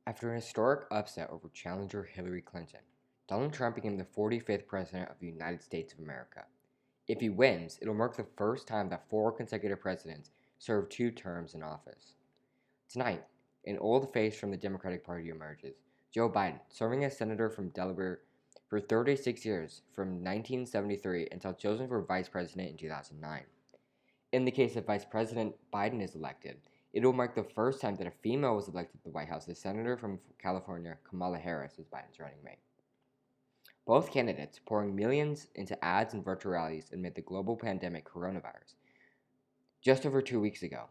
After an historic upset over challenger Hillary Clinton, Donald Trump became the 45th President of the United States of America. If he wins, it'll mark the first time that 4 consecutive presidents served 2 terms in office. Tonight, an old face from the Democratic Party emerges, Joe Biden, serving as Senator from Delaware for 36 years, from 1973 until chosen for Vice President in 2009. In the case of Vice President Biden is elected, it will mark the first time that a female was elected to the White House as Senator from California. Kamala Harris is Biden's running mate. Both candidates pouring millions into ads and virtual rallies amid the global pandemic coronavirus. Just over 2 weeks ago,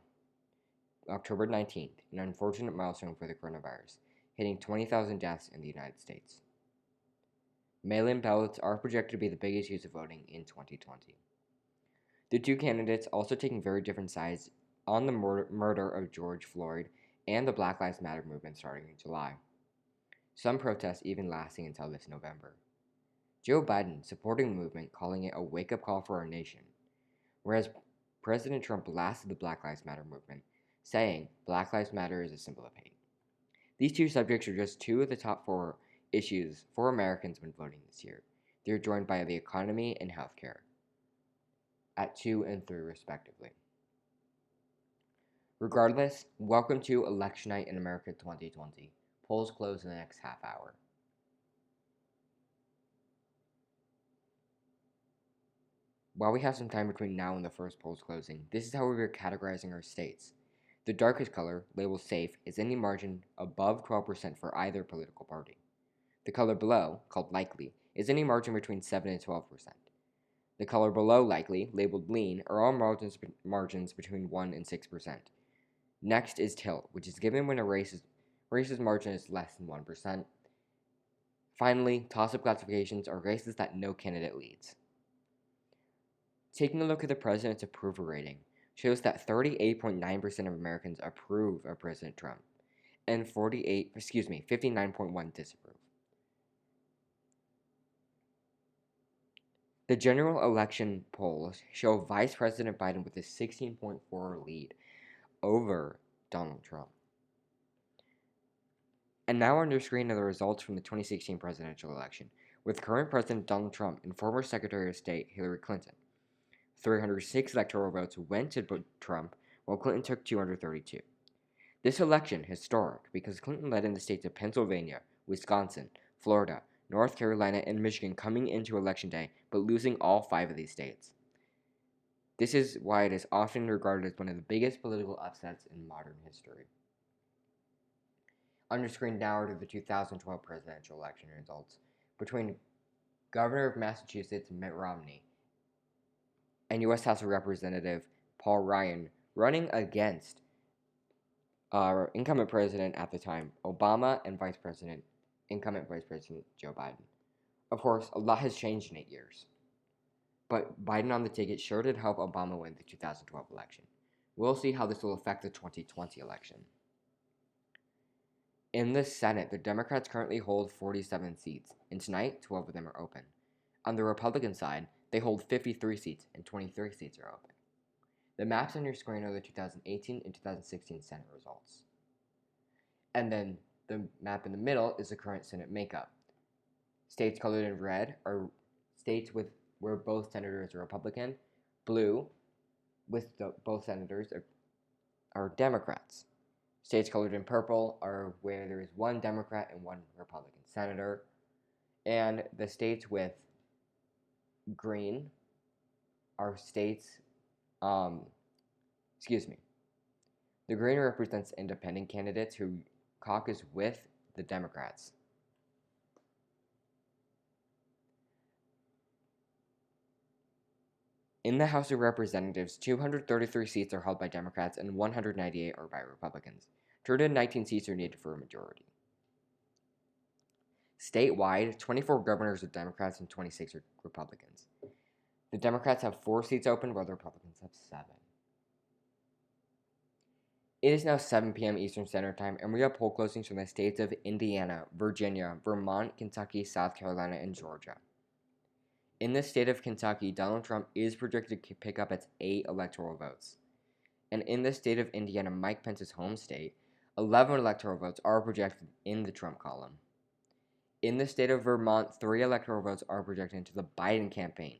October 19th, an unfortunate milestone for the coronavirus, hitting 20,000 deaths in the United States. Mail-in ballots are projected to be the biggest use of voting in 2020. The two candidates also taking very different sides on the murder of George Floyd and the Black Lives Matter movement starting in July. Some protests even lasting until this November. Joe Biden supporting the movement, calling it a wake-up call for our nation, whereas President Trump blasted the Black Lives Matter movement, saying Black Lives Matter is a symbol of hate. These two subjects are just two of the top 4 issues for Americans when voting this year. They're joined by the economy and healthcare at 2 and 3 respectively. Regardless, welcome to Election Night in America 2020. Polls close in the next half hour. While we have some time between now and the first polls closing, this is how we are categorizing our states. The darkest color, labeled safe, is any margin above 12% for either political party. The color below, called likely, is any margin between 7 and 12%. The color below likely, labeled lean, are all margins between 1 and 6%. Next is tilt, which is given when a race's margin is less than 1%. Finally, toss-up classifications are races that no candidate leads. Taking a look at the president's approval rating shows that 38.9% of Americans approve of President Trump and 59.1% disapprove. The general election polls show Vice President Biden with a 16.4 lead over Donald Trump. And now on your screen are the results from the 2016 presidential election, with current President Donald Trump and former Secretary of State Hillary Clinton. 306 electoral votes went to Trump, while Clinton took 232. This election historic because Clinton led in the states of Pennsylvania, Wisconsin, Florida, North Carolina, and Michigan coming into Election Day, but losing all 5 of these states. This is why it is often regarded as one of the biggest political upsets in modern history. On your screen now are the 2012 presidential election results between Governor of Massachusetts Mitt Romney and U.S. House of Representative Paul Ryan running against our incumbent president at the time, Obama, and incumbent Vice President Joe Biden. Of course, a lot has changed in 8 years, but Biden on the ticket sure did help Obama win the 2012 election. We'll see how this will affect the 2020 election. In the Senate, the Democrats currently hold 47 seats, and tonight, 12 of them are open. On the Republican side, they hold 53 seats, and 23 seats are open. The maps on your screen are the 2018 and 2016 Senate results. And then the map in the middle is the current Senate makeup. States colored in red are states where both senators are Republican. Blue, with both senators, are Democrats. States colored in purple are where there is 1 Democrat and 1 Republican senator. And the states with green are states, the green represents independent candidates who caucus with the Democrats. In the House of Representatives, 233 seats are held by Democrats and 198 are by Republicans. 219 seats are needed for a majority. Statewide, 24 governors are Democrats and 26 are Republicans. The Democrats have 4 seats open, while the Republicans have 7. It is now 7 p.m. Eastern Standard Time, and we have poll closings from the states of Indiana, Virginia, Vermont, Kentucky, South Carolina, and Georgia. In the state of Kentucky, Donald Trump is projected to pick up its 8 electoral votes. And in the state of Indiana, Mike Pence's home state, 11 electoral votes are projected in the Trump column. In the state of Vermont, 3 electoral votes are projected into the Biden campaign.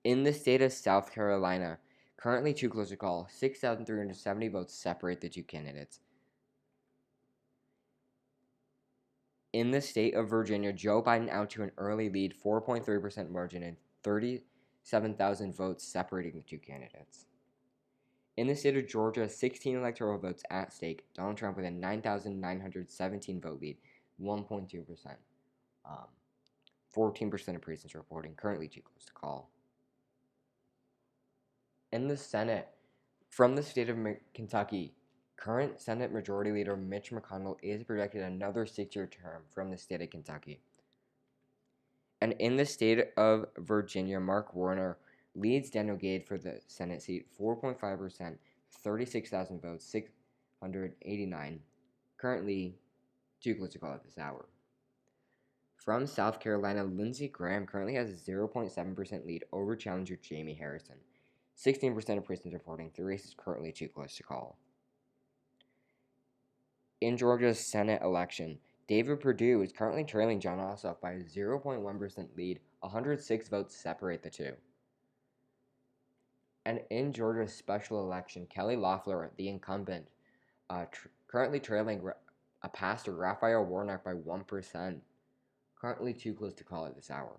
In the state of South Carolina, currently too close to call, 6,370 votes separate the two candidates. In the state of Virginia, Joe Biden out to an early lead, 4.3% margin, and 37,000 votes separating the two candidates. In the state of Georgia, 16 electoral votes at stake. Donald Trump with a 9,917 vote lead, 1.2%. 14% of precincts reporting, currently too close to call. In the Senate, from the state of Kentucky, current Senate Majority Leader Mitch McConnell is projected another 6-year term from the state of Kentucky. And in the state of Virginia, Mark Warner leads Daniel Gade for the Senate seat, 4.5%, 36,000 votes, 689. Currently too close to call at this hour. From South Carolina, Lindsey Graham currently has a 0.7% lead over challenger Jamie Harrison. 16% of precincts reporting the race is currently too close to call. In Georgia's Senate election, David Perdue is currently trailing Jon Ossoff by a 0.1% lead. 106 votes separate the two. And in Georgia's special election, Kelly Loeffler, the incumbent, currently trailing Pastor Raphael Warnock by 1%. Currently too close to call at this hour.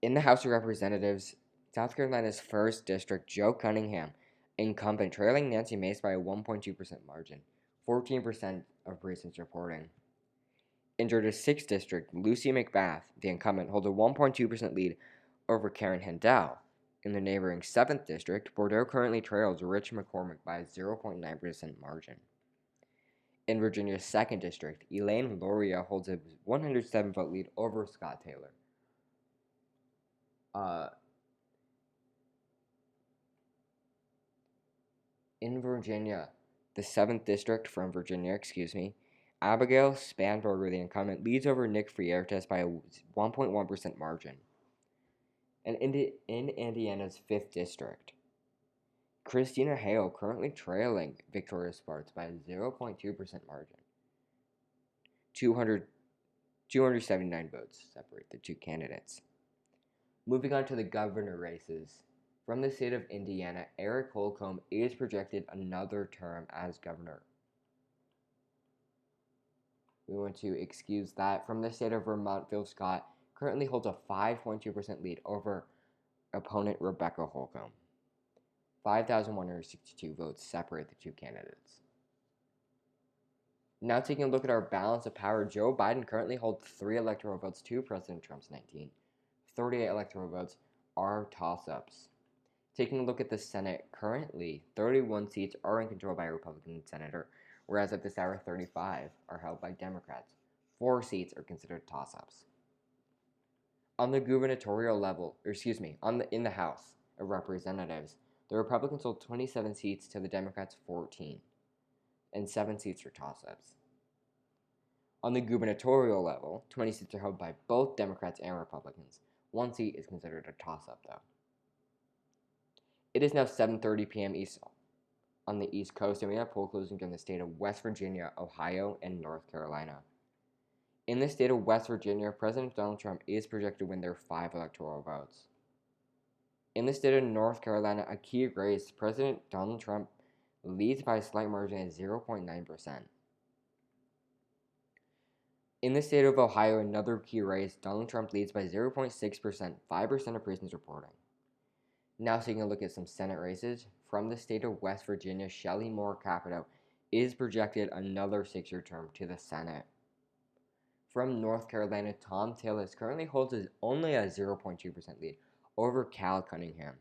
In the House of Representatives, South Carolina's 1st District, Joe Cunningham, incumbent, trailing Nancy Mace by a 1.2% margin, 14% of precincts reporting. In Georgia's 6th District, Lucy McBath, the incumbent, holds a 1.2% lead over Karen Handel. In the neighboring 7th District, Bordeaux currently trails Rich McCormick by a 0.9% margin. In Virginia's 2nd District, Elaine Loria holds a 107 vote lead over Scott Taylor. In Virginia, the 7th District from Virginia, Abigail Spanberger, the incumbent, leads over Nick Fiertes by a 1.1% margin. And in Indiana's 5th District, Christina Hale currently trailing Victoria Sparks by a 0.2% margin. 279 votes separate the two candidates. Moving on to the governor races. From the state of Indiana, Eric Holcomb is projected another term as governor. We want to excuse that. From the state of Vermont, Phil Scott currently holds a 5.2% lead over opponent Rebecca Holcomb. 5,162 votes separate the two candidates. Now taking a look at our balance of power, Joe Biden currently holds 3 electoral votes to President Trump's 19. 38 electoral votes are toss-ups. Taking a look at the Senate, currently 31 seats are in control by a Republican senator, whereas at this hour 35 are held by Democrats. 4 seats are considered toss-ups. On the gubernatorial level, in the House of Representatives, the Republicans hold 27 seats to the Democrats' 14, and 7 seats are toss-ups. On the gubernatorial level, 20 seats are held by both Democrats and Republicans. 1 seat is considered a toss-up, though. It is now 7:30 p.m. East on the East Coast, and we have poll closing in the state of West Virginia, Ohio, and North Carolina. In the state of West Virginia, President Donald Trump is projected to win their 5 electoral votes. In the state of North Carolina, a key race, President Donald Trump leads by a slight margin at 0.9%. In the state of Ohio, another key race, Donald Trump leads by 0.6%, 5% of precincts reporting. Now taking a look at some Senate races. From the state of West Virginia, Shelley Moore Capito is projected another 6-year term to the Senate. From North Carolina, Tom Tillis currently holds only a 0.2% lead over Cal Cunningham.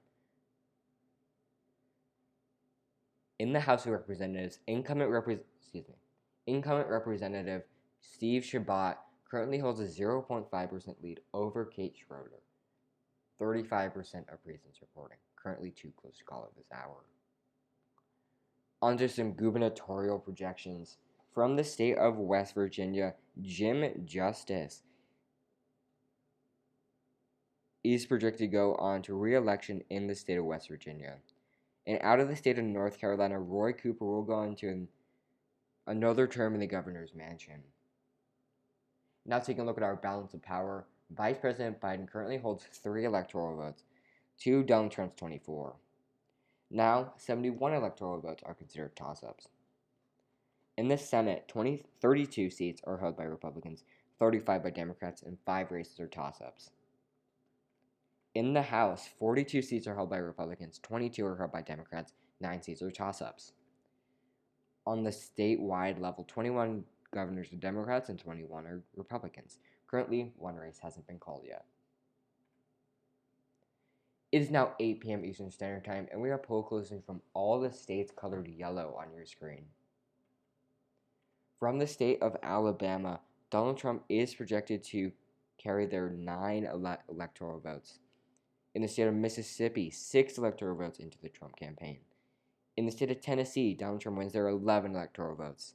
In the House of Representatives, incumbent Representative Steve Chabot currently holds a 0.5% lead over Kate Schroeder. 35% of precincts reporting, currently too close to call at this hour. On to some gubernatorial projections. From the state of West Virginia, Jim Justice is projected to go on to re-election in the state of West Virginia. And out of the state of North Carolina, Roy Cooper will go into another term in the governor's mansion. Now taking a look at our balance of power, Vice President Biden currently holds 3 electoral votes to Donald Trump's 24. Now, 71 electoral votes are considered toss-ups. In the Senate, 32 seats are held by Republicans, 35 by Democrats, and 5 races are toss-ups. In the House, 42 seats are held by Republicans, 22 are held by Democrats, 9 seats are toss-ups. On the statewide level, 21 governors are Democrats and 21 are Republicans. Currently, one race hasn't been called yet. It is now 8 p.m. Eastern Standard Time, and we are poll closing from all the states colored yellow on your screen. From the state of Alabama, Donald Trump is projected to carry their 9 electoral votes. In the state of Mississippi, 6 electoral votes into the Trump campaign. In the state of Tennessee, Donald Trump wins their 11 electoral votes.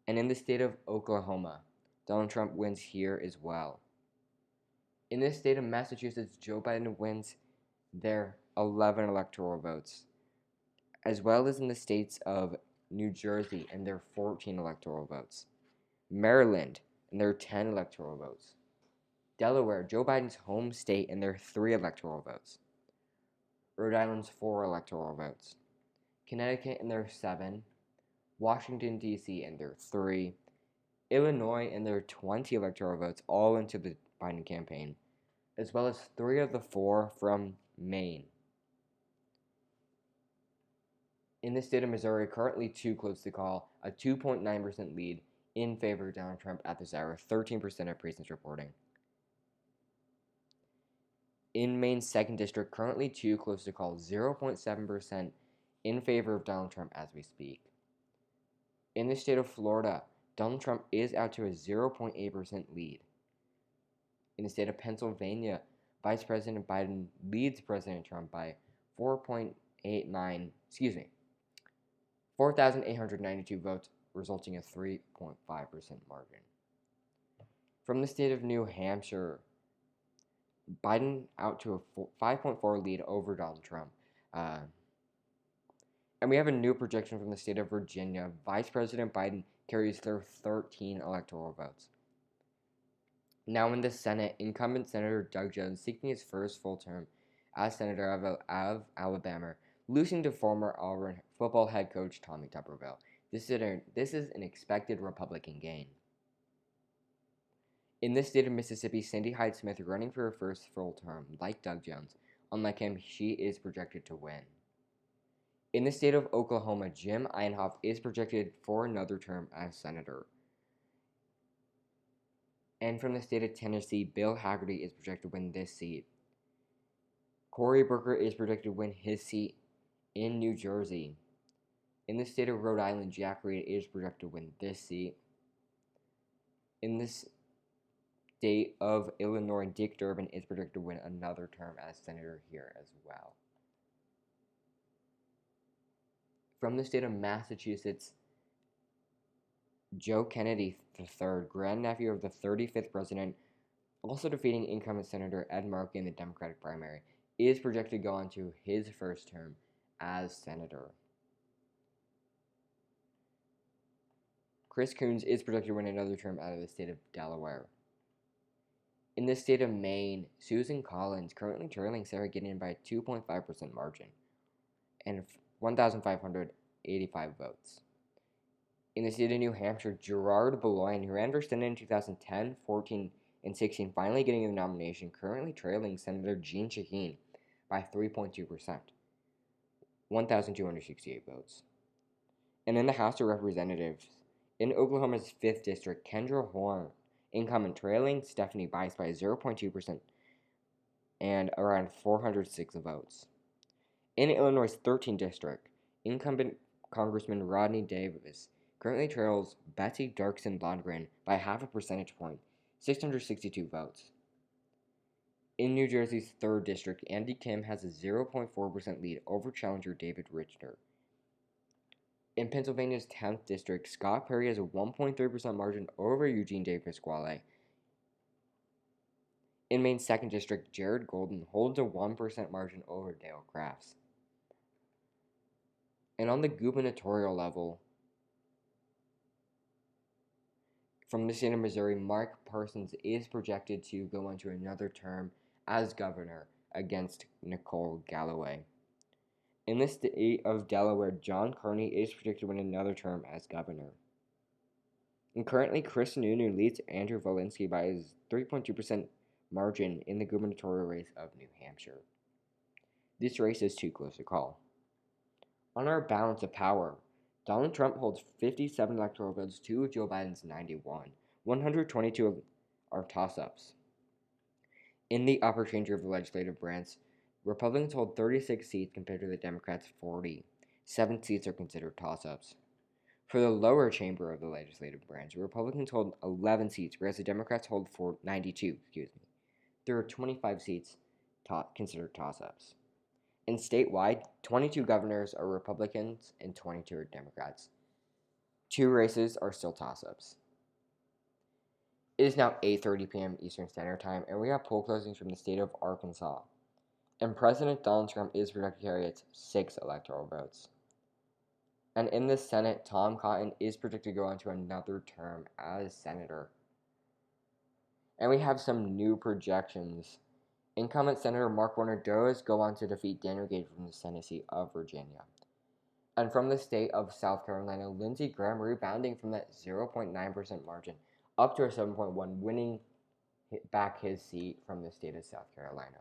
And in the state of Oklahoma, Donald Trump wins here as well. In the state of Massachusetts, Joe Biden wins their 11 electoral votes, as well as in the states of New Jersey and their 14 electoral votes, Maryland and their 10 electoral votes, Delaware, Joe Biden's home state, and their 3 electoral votes, Rhode Island's 4 electoral votes, Connecticut and their 7, Washington, D.C. and their 3, Illinois and their 20 electoral votes, all into the Biden campaign, as well as 3 of the 4 from Maine. In the state of Missouri, currently too close to call, a 2.9% lead in favor of Donald Trump at this hour, 13% of Preston's reporting. In Maine's 2nd District, currently too close to call, 0.7% in favor of Donald Trump as we speak. In the state of Florida, Donald Trump is out to a 0.8% lead. In the state of Pennsylvania, Vice President Biden leads President Trump by 4,892 votes, resulting in a 3.5% margin. From the state of New Hampshire, Biden out to a 5.4 lead over Donald Trump. And we have a new projection from the state of Virginia. Vice President Biden carries their 13 electoral votes. Now in the Senate, incumbent Senator Doug Jones seeking his first full term as Senator of Alabama, losing to former Auburn football head coach Tommy Tuberville. This is an expected Republican gain. In the state of Mississippi, Cindy Hyde-Smith running for her first full term, like Doug Jones. Unlike him, she is projected to win. In the state of Oklahoma, Jim Inhofe is projected for another term as senator. And from the state of Tennessee, Bill Haggerty is projected to win this seat. Cory Booker is projected to win his seat in New Jersey. In the state of Rhode Island, Jack Reed is projected to win this seat. In this state of Illinois, Dick Durbin is projected to win another term as senator here as well. From the state of Massachusetts, Joe Kennedy III, grandnephew of the 35th president, also defeating incumbent Senator Ed Markey in the Democratic primary, is projected to go on to his first term as senator. Chris Coons is projected to win another term out of the state of Delaware. In the state of Maine, Susan Collins, currently trailing Sarah Gideon by a 2.5% margin, and 1,585 votes. In the state of New Hampshire, Gerard Boulogne, who ran for Senate in 2010, 14, and 16, finally getting the nomination, currently trailing Senator Jeanne Shaheen by 3.2%, 1,268 votes. And in the House of Representatives, in Oklahoma's 5th District, Kendra Horn, incumbent, trailing Stephanie Bice by 0.2% and around 406 votes. In Illinois' 13th District, incumbent Congressman Rodney Davis currently trails Betsy Dirksen Lundgren by half a percentage point, 662 votes. In New Jersey's 3rd District, Andy Kim has a 0.4% lead over challenger David Richter. In Pennsylvania's 10th District, Scott Perry has a 1.3% margin over Eugene De Pasquale. In Maine's 2nd District, Jared Golden holds a 1% margin over Dale Crafts. And on the gubernatorial level, from the state of Missouri, Mark Parsons is projected to go on to another term as governor against Nicole Galloway. In the state of Delaware, John Carney is projected to win another term as governor. And currently, Chris Sununu leads Andrew Volinsky by his 3.2% margin in the gubernatorial race of New Hampshire. This race is too close to call. On our balance of power, Donald Trump holds 57 electoral votes to Joe Biden's 91. 122 are toss-ups. In the upper chamber of the legislative branch, Republicans hold 36 seats compared to the Democrats' 40. 7 seats are considered toss-ups. For the lower chamber of the legislative branch, Republicans hold 11 seats, whereas the Democrats hold 92. There are 25 seats considered toss-ups. And statewide, 22 governors are Republicans and 22 are Democrats. 2 races are still toss-ups. It is now 8:30 p.m. Eastern Standard Time, and we have poll closings from the state of Arkansas. And President Donald Trump is projected to carry 6 electoral votes. And in the Senate, Tom Cotton is projected to go on to another term as senator. And we have some new projections. Incumbent Senator Mark Warner does go on to defeat Daniel Gage from the Senate seat of Virginia. And from the state of South Carolina, Lindsey Graham rebounding from that 0.9% margin up to a 7.1, winning back his seat from the state of South Carolina.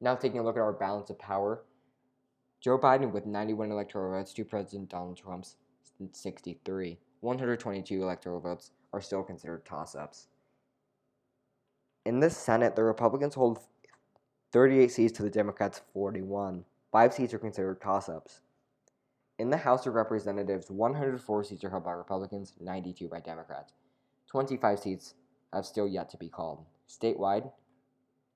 Now taking a look at our balance of power, Joe Biden with 91 electoral votes to President Donald Trump's 63. 122 electoral votes are still considered toss-ups. In the Senate, the Republicans hold 38 seats to the Democrats' 41. 5 seats are considered toss-ups. In the House of Representatives, 104 seats are held by Republicans, 92 by Democrats. 25 seats have still yet to be called. Statewide,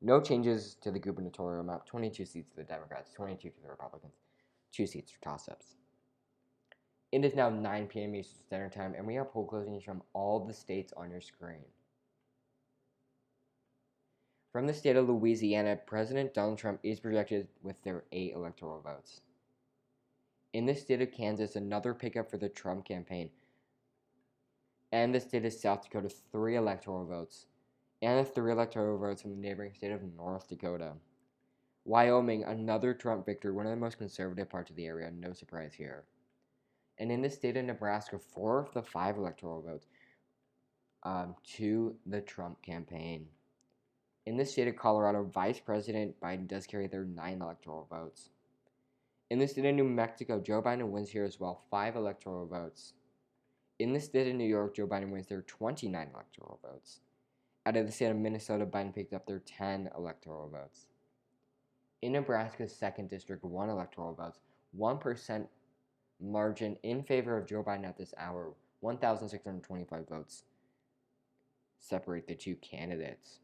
no changes to the gubernatorial map. 22 seats to the Democrats, 22 to the Republicans. 2 seats are toss-ups. It is now 9 p.m. Eastern Standard Time, and we have poll closings from all the states on your screen. From the state of Louisiana, President Donald Trump is projected with their 8 electoral votes. In the state of Kansas, another pickup for the Trump campaign. And the state of South Dakota, 3 electoral votes. And the 3 electoral votes from the neighboring state of North Dakota. Wyoming, another Trump victory, one of the most conservative parts of the area, no surprise here. And in the state of Nebraska, 4 of the 5 electoral votes to the Trump campaign. In the state of Colorado, Vice President Biden does carry their 9 electoral votes. In the state of New Mexico, Joe Biden wins here as well, 5 electoral votes. In the state of New York, Joe Biden wins their 29 electoral votes. Out of the state of Minnesota, Biden picked up their 10 electoral votes. In Nebraska's 2nd District, 1 electoral votes, 1% margin in favor of Joe Biden at this hour, 1,625 votes separate the 2 candidates.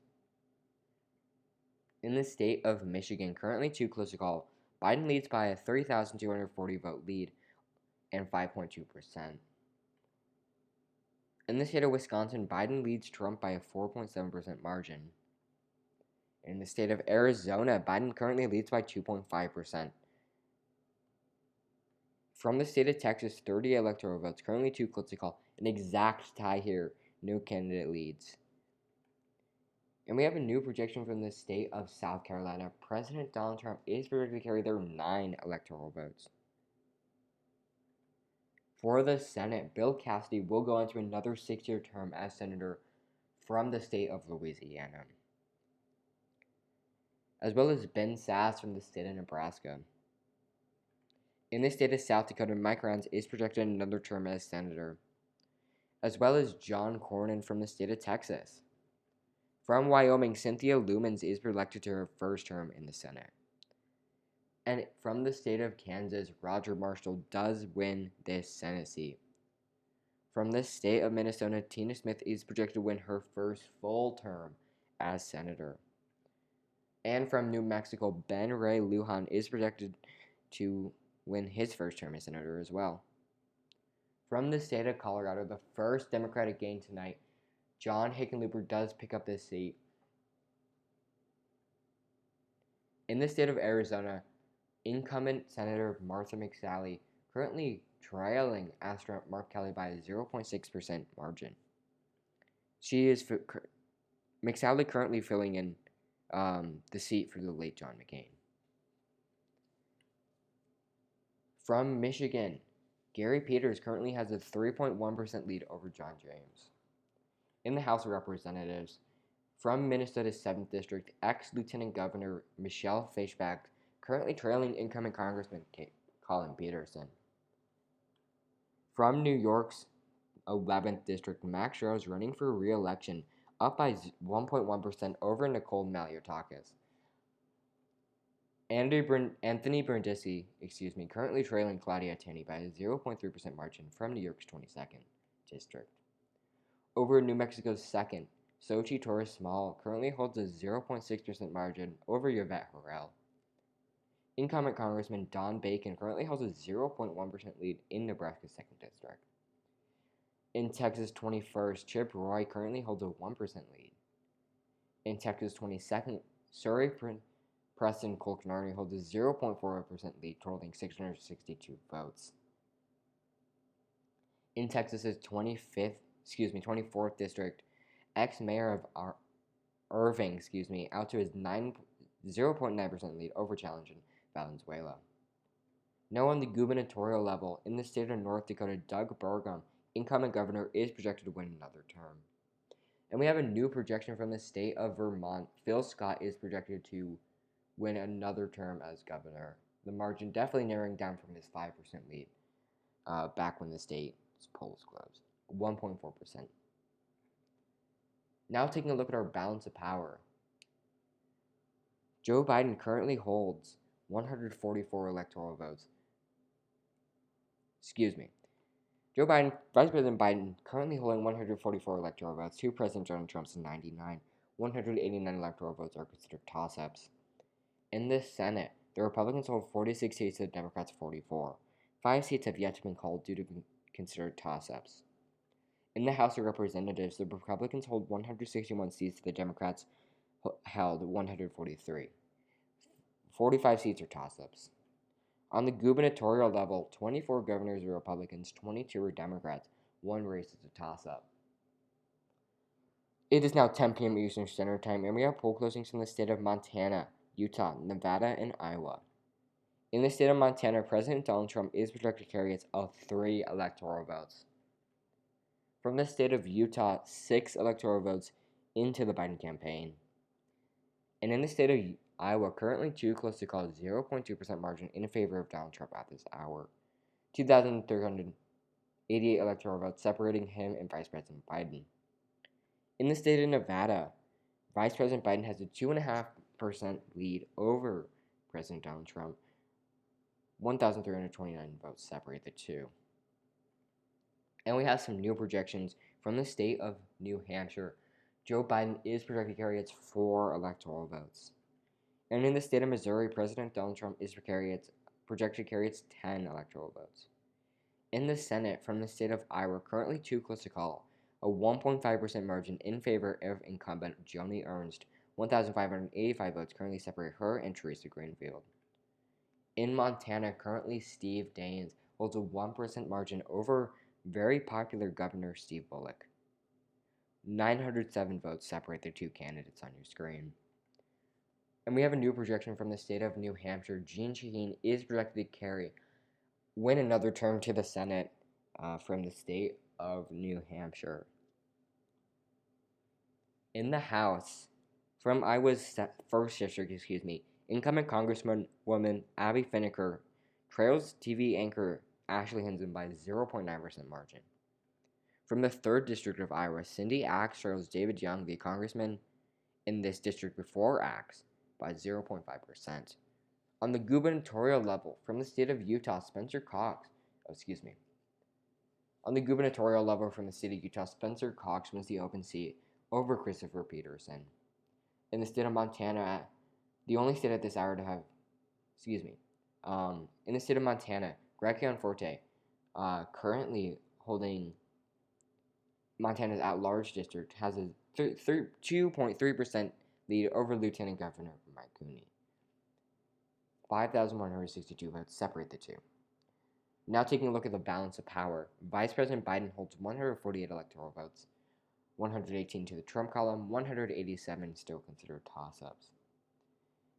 In the state of Michigan, currently too close to call, Biden leads by a 3,240 vote lead and 5.2%. In the state of Wisconsin, Biden leads Trump by a 4.7% margin. In the state of Arizona, Biden currently leads by 2.5%. From the state of Texas, 30 electoral votes, currently too close to call, an exact tie here, no candidate leads. And we have a new projection from the state of South Carolina. President Donald Trump is projected to carry their 9 electoral votes. For the Senate, Bill Cassidy will go on to another 6-year term as senator from the state of Louisiana, as well as Ben Sasse from the state of Nebraska. In the state of South Dakota, Mike Rounds is projected another term as senator, as well as John Cornyn from the state of Texas. From Wyoming, Cynthia Lumens is elected to her 1st term in the Senate. And from the state of Kansas, Roger Marshall does win this Senate seat. From the state of Minnesota, Tina Smith is projected to win her 1st full term as senator. And from New Mexico, Ben Ray Lujan is projected to win his 1st term as senator as well. From the state of Colorado, the 1st Democratic gain tonight, John Hickenlooper does pick up this seat. In the state of Arizona, Incumbent Senator Martha McSally currently trailing astronaut Mark Kelly by a 0.6% margin. McSally currently filling in the seat for the late John McCain. From Michigan, Gary Peters currently has a 3.1% lead over John James. In the House of Representatives, from Minnesota's 7th District, ex-Lieutenant Governor Michelle Fischbach currently trailing incumbent Congressman Colin Peterson. From New York's 11th District, Max Sherrill is running for re-election, up by 1.1% over Nicole Maliotakis. Anthony Brindisi, currently trailing Claudia Tenney by a 0.3% margin from New York's 22nd District. Over New Mexico's 2nd, Xochitl Torres Small currently holds a 0.6% margin over Yvette Herrell. Incumbent Congressman Don Bacon currently holds a 0.1% lead in Nebraska's 2nd District. In Texas 21st, Chip Roy currently holds a 1% lead. In Texas 22nd, Surrey Preston Colconardi holds a 0.4% lead, totaling 662 votes. In Texas's 24th District, ex-mayor of Irving, out to his 0.9% lead over challenging Valenzuela. Now on the gubernatorial level, in the state of North Dakota, Doug Burgum, incumbent governor, is projected to win another term. And we have a new projection from the state of Vermont. Phil Scott is projected to win another term as governor. The margin definitely narrowing down from his 5% lead back when the state's polls closed. 1.4%. Now taking a look at our balance of power. Joe Biden currently holds 144 electoral votes. Vice President Biden currently holding 144 electoral votes to President Donald Trump's 99. 189 electoral votes are considered toss-ups. In the Senate, the Republicans hold 46 seats to the Democrats' 44. 5 seats have yet to be called due to be considered toss-ups. In the House of Representatives, the Republicans hold 161 seats to the Democrats held 143. 45 seats are toss-ups. On the gubernatorial level, 24 governors are Republicans, 22 are Democrats. 1 race is a toss-up. It is now 10 p.m. Eastern Standard Time, and we have poll closings in the state of Montana, Utah, Nevada, and Iowa. In the state of Montana, President Donald Trump is projected to carry of 3 electoral votes. From the state of Utah, 6 electoral votes into the Biden campaign. And in the state of Iowa, currently too close to call 0.2% margin in favor of Donald Trump at this hour. 2,388 electoral votes separating him and Vice President Biden. In the state of Nevada, Vice President Biden has a 2.5% lead over President Donald Trump. 1,329 votes separate the two. And we have some new projections from the state of New Hampshire. Joe Biden is projected to carry 4 electoral votes. And in the state of Missouri, President Donald Trump is projected to carry 10 electoral votes. In the Senate, from the state of Iowa, currently too close to call, a 1.5% margin in favor of incumbent Joni Ernst. 1,585 votes currently separate her and Teresa Greenfield. In Montana, currently Steve Daines holds a 1% margin over very popular Governor Steve Bullock. 907 votes separate the 2 candidates on your screen. And we have a new projection from the state of New Hampshire. Jeanne Shaheen is projected to win another term to the Senate from the state of New Hampshire. In the House, from Iowa's 1st District, incumbent Congresswoman Abby Finneker trails TV anchor Ashley Hinson by 0.9% margin. From the 3rd District of Iowa, Cindy Axe trails David Young, the congressman in this district before Axe, by 0.5%. On the gubernatorial level, from the state of Utah, On the gubernatorial level from the state of Utah, Spencer Cox wins the open seat over Christopher Peterson. In the state of Montana, the only state at this hour to have, in the state of Montana, Greg Gianforte, currently holding Montana's at-large district, has a 2.3% lead over Lieutenant Governor Mike Cooney. 5,162 votes separate the two. Now taking a look at the balance of power, Vice President Biden holds 148 electoral votes, 118 to the Trump column, 187 still considered toss-ups.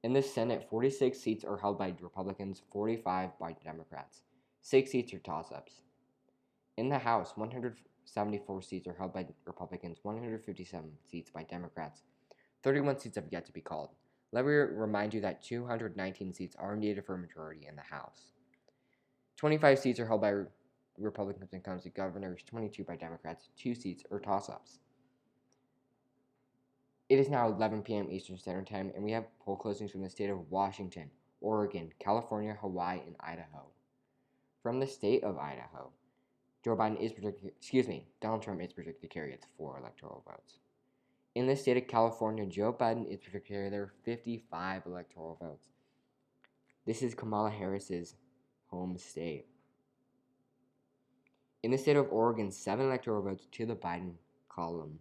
In the Senate, 46 seats are held by Republicans, 45 by Democrats. 6 seats are toss-ups. In the House, 174 seats are held by Republicans, 157 seats by Democrats. 31 seats have yet to be called. Let me remind you that 219 seats are needed for a majority in the House. 25 seats are held by Republicans when it comes to governors, 22 by Democrats, 2 seats are toss-ups. It is now 11 p.m. Eastern Standard Time, and we have poll closings from the state of Washington, Oregon, California, Hawaii, and Idaho. From the state of Idaho, Donald Trump is predicted to carry its 4 electoral votes. In the state of California, Joe Biden is predicted to carry their 55 electoral votes. This is Kamala Harris's home state. In the state of Oregon, 7 electoral votes to the Biden column.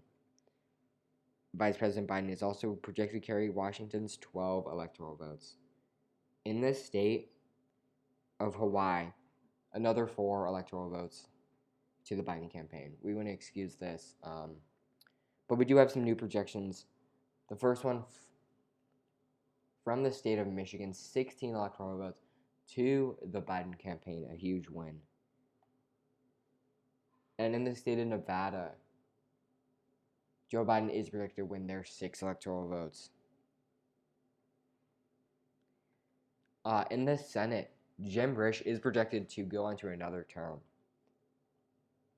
Vice President Biden is also projected to carry Washington's 12 electoral votes. In the state of Hawaii, another 4 electoral votes to the Biden campaign. We want to excuse this, but we do have some new projections. The first one from the state of Michigan, 16 electoral votes to the Biden campaign, a huge win. And in the state of Nevada, Joe Biden is projected to win their 6 electoral votes. In the Senate, Jim Risch is projected to go on to another term,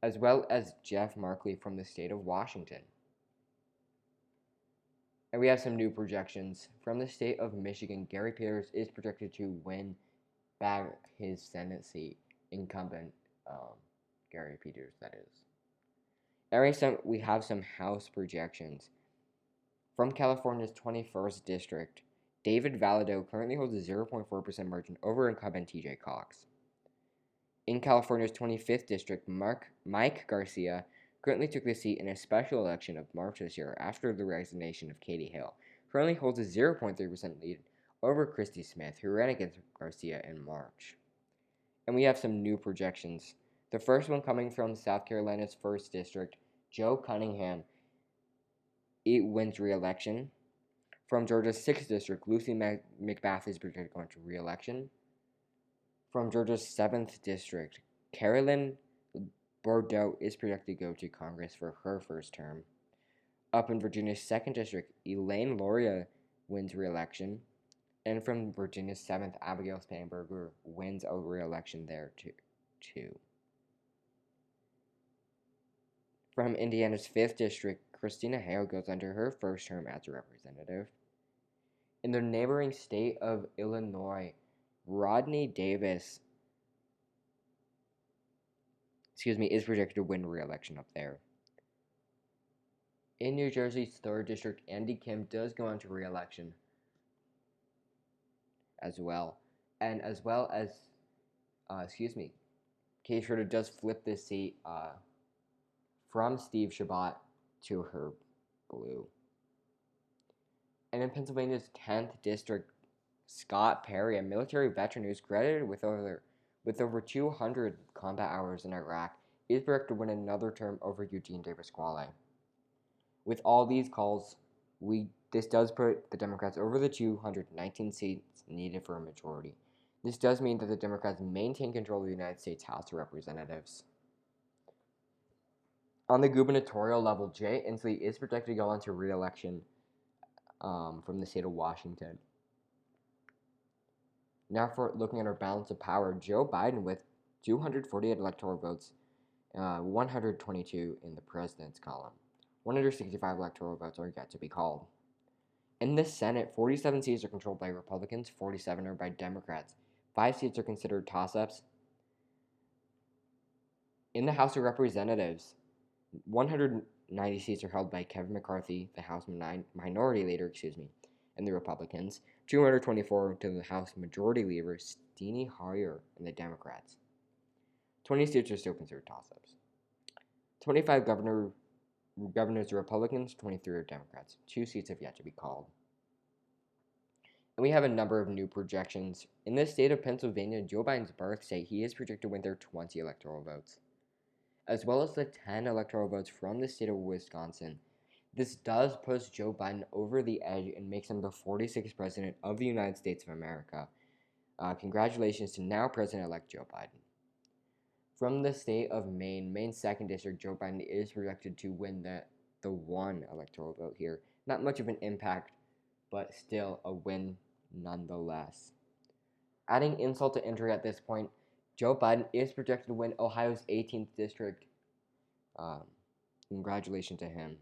as well as Jeff Markley from the state of Washington. And we have some new projections. From the state of Michigan, Gary Peters is projected to win back his Senate seat, incumbent Gary Peters, that is. And we have some House projections. From California's 21st District, David Valadao currently holds a 0.4% margin over incumbent TJ Cox. In California's 25th District, Mike Garcia currently took the seat in a special election of March this year after the resignation of Katie Hill. Currently holds a 0.3% lead over Christy Smith, who ran against Garcia in March. And we have some new projections. The first one coming from South Carolina's 1st District, Joe Cunningham wins re-election. From Georgia's 6th District, Lucy McBath is projected to go into re-election. From Georgia's 7th District, Carolyn Bordeaux is projected to go to Congress for her first term. Up in Virginia's 2nd District, Elaine Loria wins re-election. And from Virginia's 7th, Abigail Spanberger wins a re-election there too. From Indiana's 5th District, Christina Hale goes under her first term as a representative. In the neighboring state of Illinois, Rodney Davis is projected to win re-election up there. In New Jersey's 3rd District, Andy Kim does go on to re-election as well. And as well as, Kate Schroeder does flip this seat from Steve Chabot to Herb Blue. And in Pennsylvania's 10th District, Scott Perry, a military veteran who's credited with over 200 combat hours in Iraq, is projected to win another term over Eugene De Pasquale. With all these calls, this does put the Democrats over the 219 seats needed for a majority. This does mean that the Democrats maintain control of the United States House of Representatives. On the gubernatorial level, Jay Inslee is projected to go on to re-election from the state of Washington. Now for looking at our balance of power, Joe Biden with 248 electoral votes, 122 in the president's column. 165 electoral votes are yet to be called. In the Senate, 47 seats are controlled by Republicans, 47 are by Democrats. 5 seats are considered toss-ups. In the House of Representatives, 190 seats are held by Kevin McCarthy, the House Minority Leader, and the Republicans. 224 to the House Majority Leader, Steny Hoyer, and the Democrats. 20 seats are still considered toss-ups. 25 governors are Republicans, 23 are Democrats. 2 seats have yet to be called. And we have a number of new projections. In the state of Pennsylvania, Joe Biden's birth state, he is projected to win there 20 electoral votes, as well as the 10 electoral votes from the state of Wisconsin. This does push Joe Biden over the edge and makes him the 46th president of the United States of America. Congratulations to now President-elect Joe Biden. From the state of Maine, Maine's 2nd district, Joe Biden is projected to win the 1 electoral vote here. Not much of an impact, but still a win nonetheless. Adding insult to injury at this point, Joe Biden is projected to win Ohio's 18th district. Congratulations to him.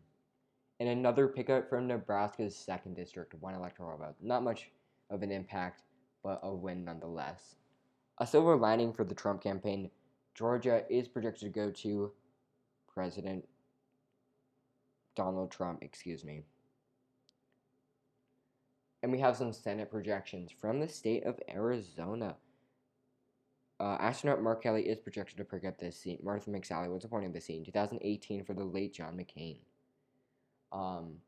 And another pickup from Nebraska's 2nd district, 1 electoral vote. Not much of an impact, but a win nonetheless. A silver lining for the Trump campaign, Georgia is projected to go to President Donald Trump, And we have some Senate projections from the state of Arizona. Astronaut Mark Kelly is projected to pick up this seat. Martha McSally was appointed this seat in 2018 for the late John McCain.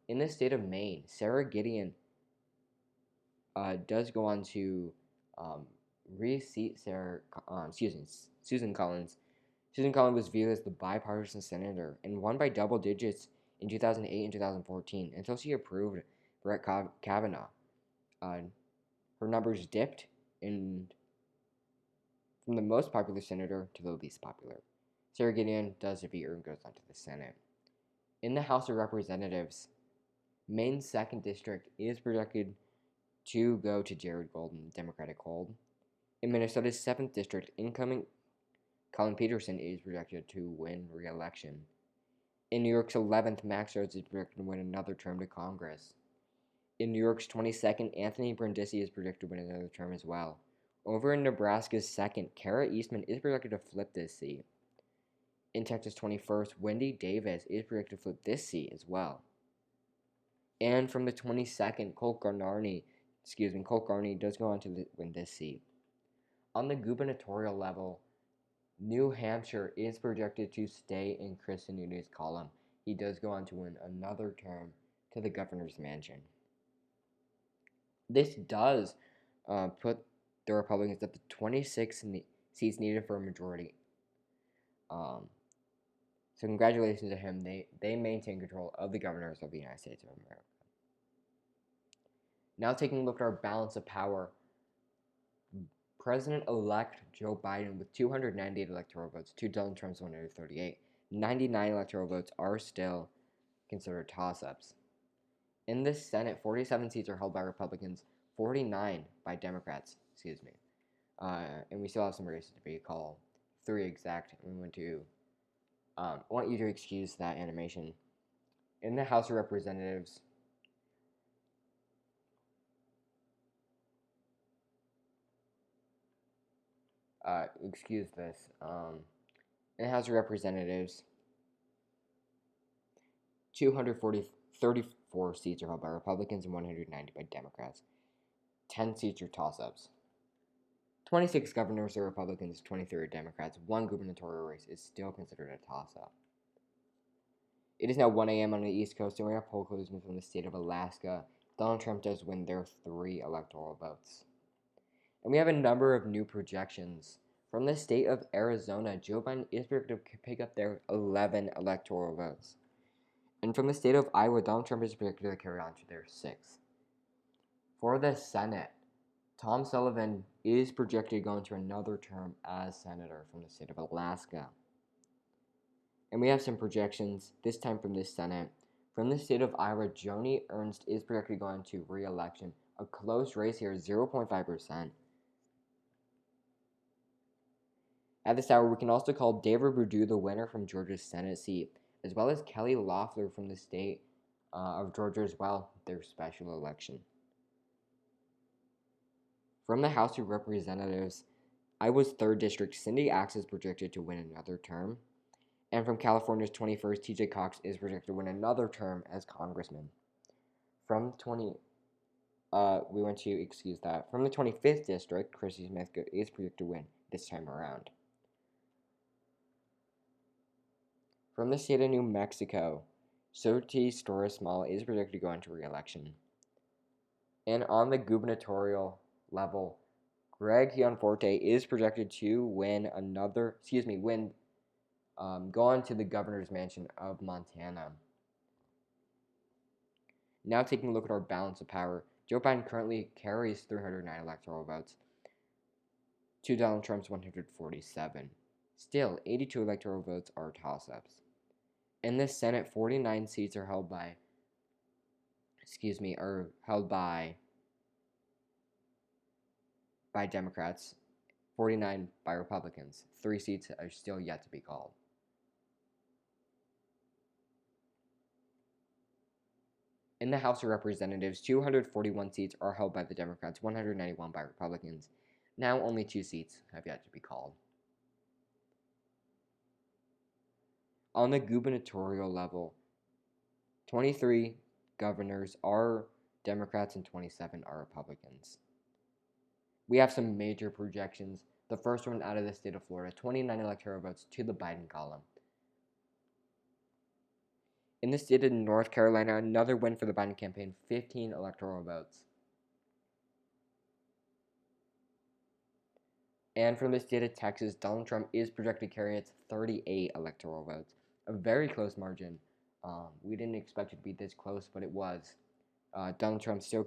In the state of Maine, Sarah Gideon does go on to reseat Susan Collins. Susan Collins was viewed as the bipartisan senator and won by double digits in 2008 and 2014 until she approved Brett Kavanaugh. Her numbers dipped from the most popular senator to the least popular. Sarah Gideon does defeat her and goes on to the Senate. In the House of Representatives, Maine's 2nd district is projected to go to Jared Golden, Democratic hold. In Minnesota's 7th district, incumbent Colin Peterson is projected to win re-election. In New York's 11th, Max Rhodes is projected to win another term to Congress. In New York's 22nd, Anthony Brindisi is projected to win another term as well. Over in Nebraska's 2nd, Kara Eastman is projected to flip this seat. In Texas' 21st, Wendy Davis is projected to flip this seat as well. And from the 22nd, Colt Garney does go on to win this seat. On the gubernatorial level, New Hampshire is projected to stay in Chris Sununu's column. He does go on to win another term to the governor's mansion. This does put the Republicans at the 26 seats needed for a majority. So congratulations to him. They maintain control of the governors of the United States of America. Now taking a look at our balance of power. President-elect Joe Biden with 298 electoral votes to Donald Trump's 138. 99 electoral votes are still considered toss-ups. In the Senate, 47 seats are held by Republicans, 49 by Democrats, and we still have some races to be called, 3 exact, and I want you to excuse that animation. In the House of Representatives, excuse this, in the House of Representatives, 34 seats are held by Republicans and 190 by Democrats. 10 seats are toss-ups. 26 governors are Republicans, 23 are Democrats. 1 gubernatorial race is still considered a toss-up. It is now 1 a.m. on the East Coast, and we have poll closings from the state of Alaska. Donald Trump does win their 3 electoral votes. And we have a number of new projections. From the state of Arizona, Joe Biden is projected to pick up their 11 electoral votes. And from the state of Iowa, Donald Trump is projected to carry on to their 6th. For the Senate, Tom Sullivan is projected to go into another term as senator from the state of Alaska. And we have some projections, this time from the Senate. From the state of Iowa, Joni Ernst is projected to go into re-election. A close race here, 0.5%. At this hour, we can also call David Perdue the winner from Georgia's Senate seat, as well as Kelly Loeffler from the state of Georgia as well, their special election. From the House of Representatives, Iowa's 3rd district, Cindy Axe is projected to win another term. And from California's 21st, TJ Cox is projected to win another term as congressman. From the 25th district, Chrissy Smith is projected to win this time around. From the state of New Mexico, Sotis Torres Small is projected to go into re-election. And on the gubernatorial level, Greg Gianforte is projected to go on to the governor's mansion of Montana. Now taking a look at our balance of power, Joe Biden currently carries 309 electoral votes to Donald Trump's 147. Still, 82 electoral votes are toss-ups. In the Senate, 49 seats are held by Democrats, 49 by Republicans. 3 seats are still yet to be called. In the House of Representatives, 241 seats are held by the Democrats, 191 by Republicans. Now only 2 seats have yet to be called. On the gubernatorial level, 23 governors are Democrats and 27 are Republicans. We have some major projections. The first one out of the state of Florida, 29 electoral votes to the Biden column. In the state of North Carolina, another win for the Biden campaign, 15 electoral votes. And from the state of Texas, Donald Trump is projected to carry its 38 electoral votes. A very close margin. We didn't expect it to be this close, but it was. Donald Trump still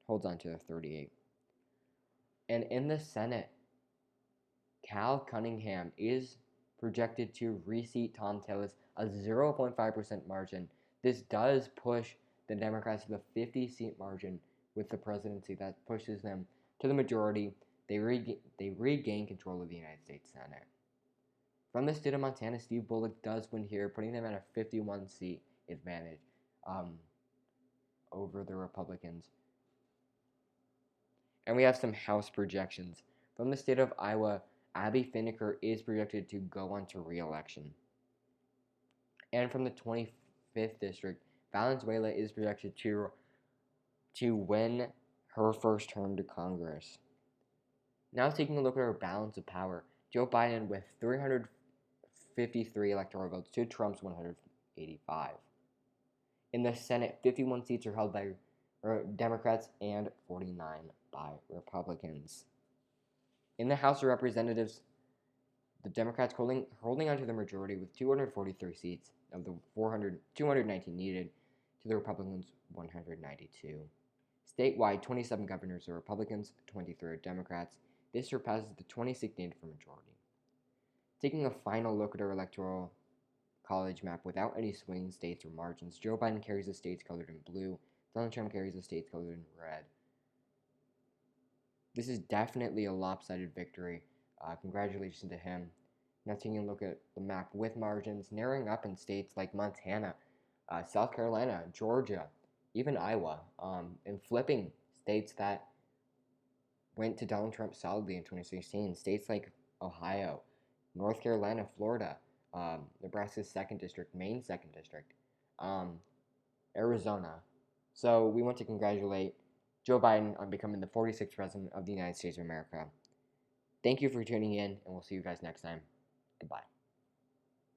holds on to the 38. And in the Senate, Cal Cunningham is projected to reseat Tom Tillis a 0.5% margin. This does push the Democrats to the 50-seat margin with the presidency. That pushes them to the majority. They regain control of the United States Senate. From the state of Montana, Steve Bullock does win here, putting them at a 51-seat advantage over the Republicans. And we have some House projections. From the state of Iowa, Abby Finneker is projected to go on to re-election. And from the 25th district, Valenzuela is projected to win her first term to Congress. Now taking a look at our balance of power, Joe Biden with 353 electoral votes to Trump's 185. In the Senate, 51 seats are held by Democrats and 49 by Republicans. In the House of Representatives, the Democrats holding on to the majority with 243 seats of the 219 needed to the Republicans' 192. Statewide, 27 governors are Republicans, 23 are Democrats. This surpasses the 26 needed for majority. Taking a final look at our electoral college map without any swing states or margins, Joe Biden carries the states colored in blue. Donald Trump carries the states colored in red. This is definitely a lopsided victory. Congratulations to him. Now taking a look at the map with margins, narrowing up in states like Montana, South Carolina, Georgia, even Iowa, and flipping states that went to Donald Trump solidly in 2016. States like Ohio, North Carolina, Florida, Nebraska's 2nd District, Maine's 2nd District, Arizona. So we want to congratulate Joe Biden on becoming the 46th President of the United States of America. Thank you for tuning in, and we'll see you guys next time. Goodbye.